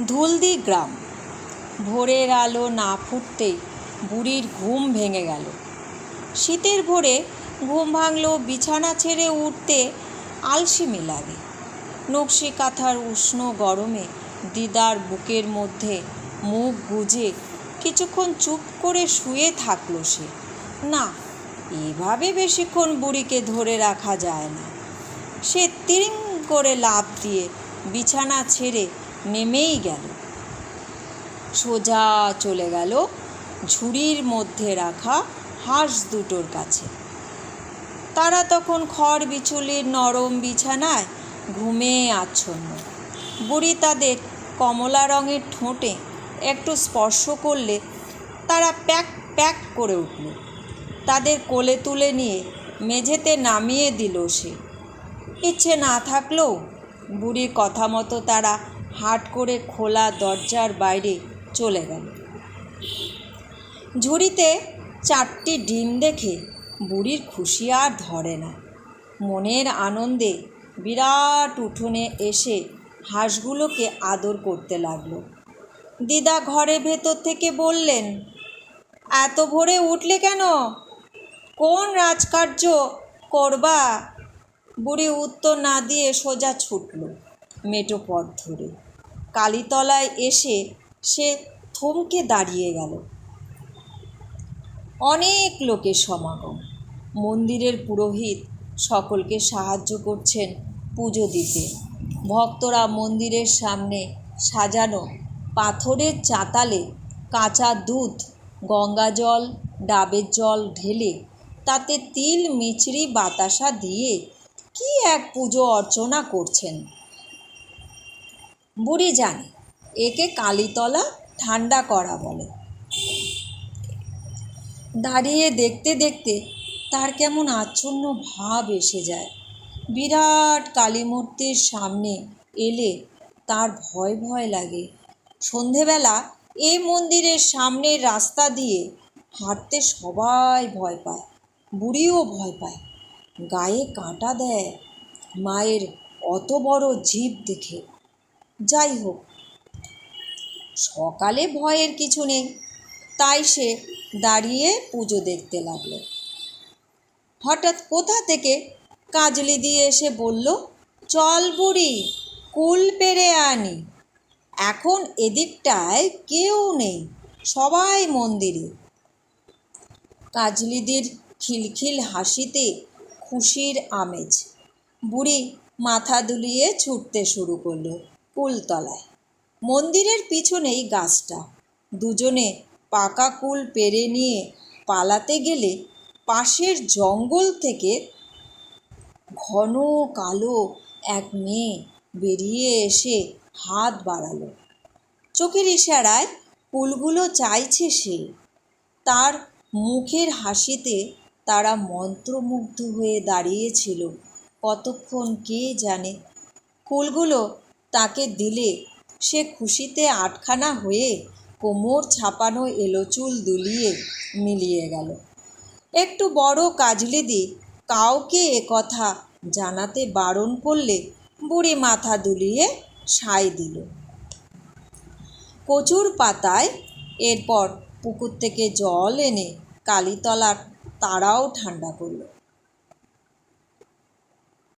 ধুলদি গ্রাম। ভোরের আলো না ফুটতেই বুড়ির ঘুম ভেঙে গেল। শীতের ভোরে ঘুম ভাঙলেও বিছানা ছেড়ে উঠতে আলসেমি লাগে। নকশি কাঁথার উষ্ণ গরমে দিদার বুকের মধ্যে মুখ গুজে কিছুক্ষণ চুপ করে শুয়ে থাকলো সে। না, এভাবে বেশিক্ষণ বুড়িকে ধরে রাখা যায় না। সে তিরিং করে লাফ দিয়ে বিছানা ছেড়ে নেমেই গেল। সোজা চলে গেল ঝুড়ির মধ্যে রাখা হাঁস দুটোর কাছে। তারা তখন খড় বিছুলির নরম বিছানায় ঘুমে আচ্ছন্ন। বুড়ি তাদের কমলা রঙের ঠোঁটে একটু স্পর্শ করলে তারা প্যাক প্যাক করে উঠল। তাদের কোলে তুলে নিয়ে মেঝেতে নামিয়ে দিল সে। ইচ্ছে না থাকলেও বুড়ির কথা মতো তারা হাট করে খোলা দরজার বাইরে চলে গেল। ঝুড়িতে 4টি ডিম দেখে বুড়ির খুশি আর ধরে না। মনের আনন্দে বিরাট উঠোনে এসে হাঁসগুলোকে আদর করতে লাগলো। দিদা ঘরের ভেতর থেকে বললেন, এত ভোরে উঠলে কেন? কোন রাজকার্য করবা? বুড়ি উত্তর না দিয়ে সোজা ছুটল মেঠো পথ ধরে। কালীতলায় এসে সে থমকে দাঁড়িয়ে গেল। অনেক লোকের সমাগম। মন্দিরের পুরোহিত সকলকে সাহায্য করছেন পুজো দিতে। ভক্তরা মন্দিরের সামনে সাজানো পাথরের চাতালে কাঁচা দুধ, গঙ্গা জল, ডাবের জল ঢেলে তাতে তিল, মিছরি, বাতাসা দিয়ে কি এক পুজো অর্চনা করছেন। বুড়ি জানে একে কালীতলা ঠান্ডা করা বলে। দাঁড়িয়ে দেখতে দেখতে তার কেমন আচ্ছন্ন ভাব এসে যায়। বিরাট কালী মূর্তির সামনে এলে তার ভয় ভয় লাগে। সন্ধেবেলা এই মন্দিরের সামনের রাস্তা দিয়ে হাঁটতে সবাই ভয় পায়, বুড়িও ভয় পায়। গায়ে কাঁটা দেয় মায়ের অত বড় জিভ দেখে। যাই হোক, সকালে ভয়ের কিছু নেই, তাই সে দাঁড়িয়ে পুজো দেখতে লাগলো। হঠাৎ কোথা থেকে কাজলি দিয়ে এসে বলল, চল বুড়ি, কুল পেরে আনি। এখন এদিকটায় কেউ নেই, সবাই মন্দিরে। কাজলিদির খিলখিল হাসিতে খুশির আমেজ। বুড়ি মাথা দুলিয়ে ছুটতে শুরু করলো কুলতলায়। মন্দিরের পিছনেই গাছটা। দুজনে পাকা কুল পেরে নিয়ে পালাতে গেলে পাশের জঙ্গল থেকে ঘন কালো এক মেয়ে বেরিয়ে এসে হাত বাড়ালো। চোখের ইশারায় কুলগুলো চাইছে সে। তার মুখের হাসিতে তারা মন্ত্রমুগ্ধ হয়ে দাঁড়িয়েছিল কতক্ষণ কে জানে। কুলগুলো তাকে দিলে সে খুশিতে আটখানা হয়ে কোমর ছাপানো এলো চুল দুলিয়ে মিলিয়ে গেল। একটু বড় কাজলিদি কাউকে একথা জানাতে বারণ করলে বুড়ি মাথা দুলিয়ে সায় দিল। কচুর পাতায় এরপর পুকুর থেকে জল এনে কালীতলার তারাও ঠান্ডা করল।